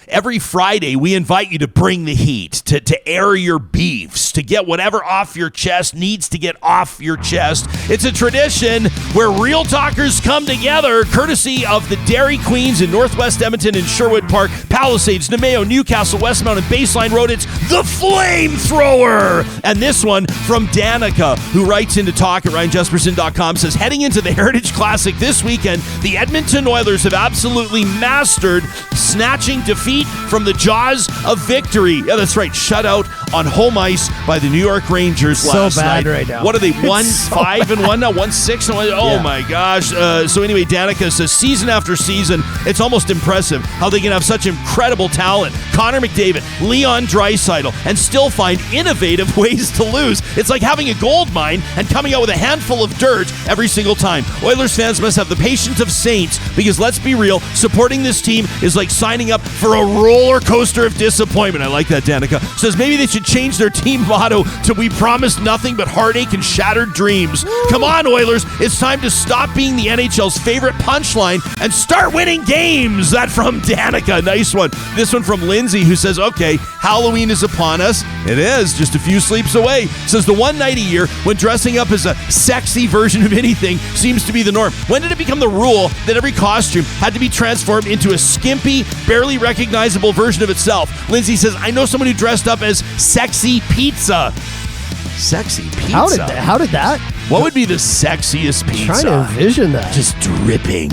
Every Friday, we invite you to bring the heat, to air your beefs, to get whatever off your chest needs to get off your chest. It's a tradition where real talkers come together, courtesy of the Dairy Queens in Northwest Edmonton and Sherwood Park, Palisades, Nemeo, Newcastle, Westmount, and Baseline Road. It's the Flamethrower. And this one from Danica, who writes into talk at RyanJesperson.com, says, heading into the Heritage Classic this weekend, the Edmonton Oilers have absolutely mastered snatching defeat from the jaws of victory. Yeah, that's right. Shut out on home ice by the New York Rangers last night. Right now. What are they? 1-5-1 now? 1-6? Oh yeah. My gosh. So anyway, Danica says season after season, it's almost impressive how they can have such incredible talent. Connor McDavid, Leon Draisaitl, and still find innovative ways to lose. It's like having a gold mine and coming out with a handful of dirt every single time. Oilers fans must have the patience of saints because let's be real, supporting this team is like signing up for a roller coaster of disappointment. I like that, Danica. Says maybe they should change their team motto to "We promise nothing but heartache and shattered dreams." Come on, Oilers. It's time to stop being the NHL's favorite punchline and start winning games. That from Danica. Nice one. This one from Lindsey, who says, okay, Halloween is upon us. It is, just a few sleeps away. Says the one night a year when dressing up as a sexy version of anything seems to be the norm. When did it become the rule that every costume had to be transformed into a skimpy, barely recognizable version of itself? Lindsey says, I know someone who dressed up as sexy pizza. Sexy pizza? How did that? What would be the sexiest pizza? I'm trying to envision that. Just dripping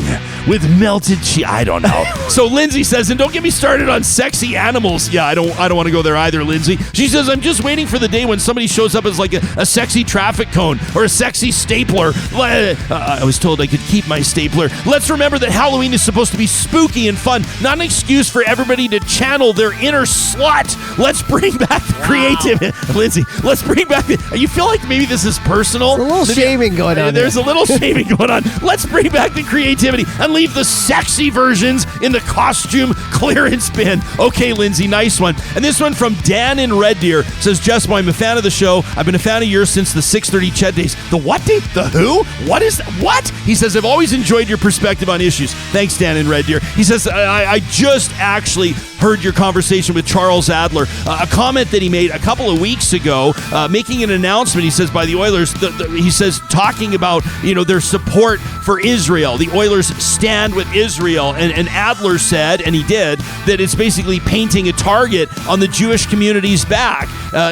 with melted cheese. I don't know. So Lindsay says, and don't get me started on sexy animals. Yeah, I don't want to go there either, Lindsay. She says, I'm just waiting for the day when somebody shows up as like a sexy traffic cone or a sexy stapler. I was told I could keep my stapler. Let's remember that Halloween is supposed to be spooky and fun, not an excuse for everybody to channel their inner slut. Let's bring back the creativity. Lindsay, let's bring back you feel like maybe this is personal? There's a little shaming going on. There's a little shaming going on. Let's bring back the creativity and leave the sexy versions in the costume clearance bin. Okay, Lindsay, nice one. And this one from Dan in Red Deer says, Jess, I'm a fan of the show. I've been a fan of yours since the 6:30 Ched days. The what date? The who? What is that? What? He says, I've always enjoyed your perspective on issues. Thanks, Dan in Red Deer. He says, I just actually heard your conversation with Charles Adler, a comment that he made a couple of weeks ago, making an announcement, he says, by the Oilers. He says, talking about, their support for Israel. The Oilers stand with Israel. And Adler said, and he did, that it's basically painting a target on the Jewish community's back.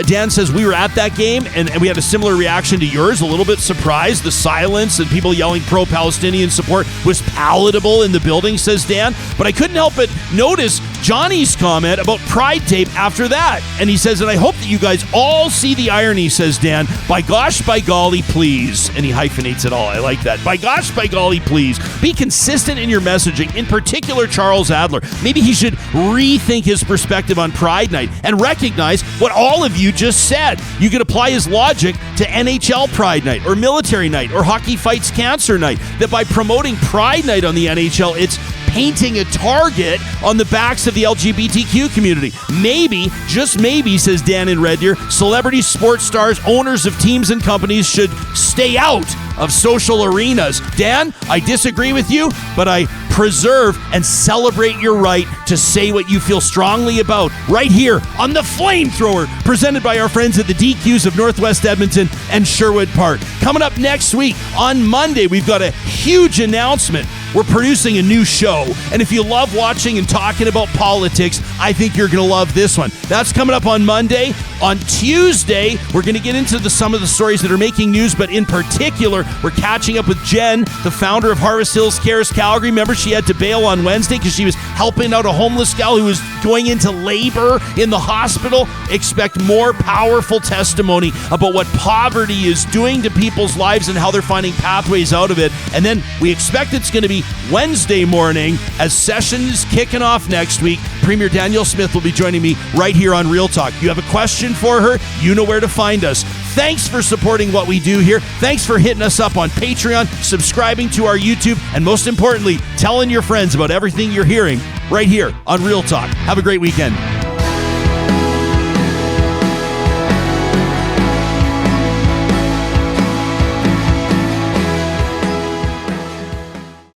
Dan says, we were at that game, and we had a similar reaction to yours, a little bit surprised. The silence and people yelling pro-Palestinian support was palatable in the building, says Dan. But I couldn't help but notice Johnny's comment about Pride Tape after that. And he says, and I hope that you guys all see the irony, says Dan. By gosh, by golly, please. And he hyphenates it all. I like that. By gosh, by golly, please. Be consistent in your messaging. In particular, Charles Adler. Maybe he should rethink his perspective on Pride Night and recognize what all of you just said. You could apply his logic to NHL Pride Night or Military Night or Hockey Fights Cancer Night. That by promoting Pride Night on the NHL, it's painting a target on the backs of the LGBTQ community. Maybe, just maybe, says Dan in Red Deer, celebrities, sports stars, owners of teams and companies should stay out of social arenas. Dan, I disagree with you, but I preserve and celebrate your right to say what you feel strongly about right here on the Flamethrower, presented by our friends at the DQs of Northwest Edmonton and Sherwood Park. Coming up next week, on Monday, we've got a huge announcement. We're producing a new show, and if you love watching and talking about politics, I think you're going to love this one. That's coming up on Monday. On Tuesday, we're going to get into some of the stories that are making news, but in particular, we're catching up with Jen, the founder of Harvest Hills Cares Calgary. Remember, she had to bail on Wednesday because she was helping out a homeless gal who was going into labor in the hospital. Expect more powerful testimony about what poverty is doing to people's lives and how they're finding pathways out of it. And then we expect it's going to be Wednesday morning as session is kicking off next week. Premier Danielle Smith will be joining me right here on Real Talk. You have a question for her, you know where to find us. Thanks for supporting what we do here. Thanks for hitting us up on Patreon, subscribing to our YouTube, and most importantly, telling your friends about everything you're hearing right here on Real Talk. Have a great weekend.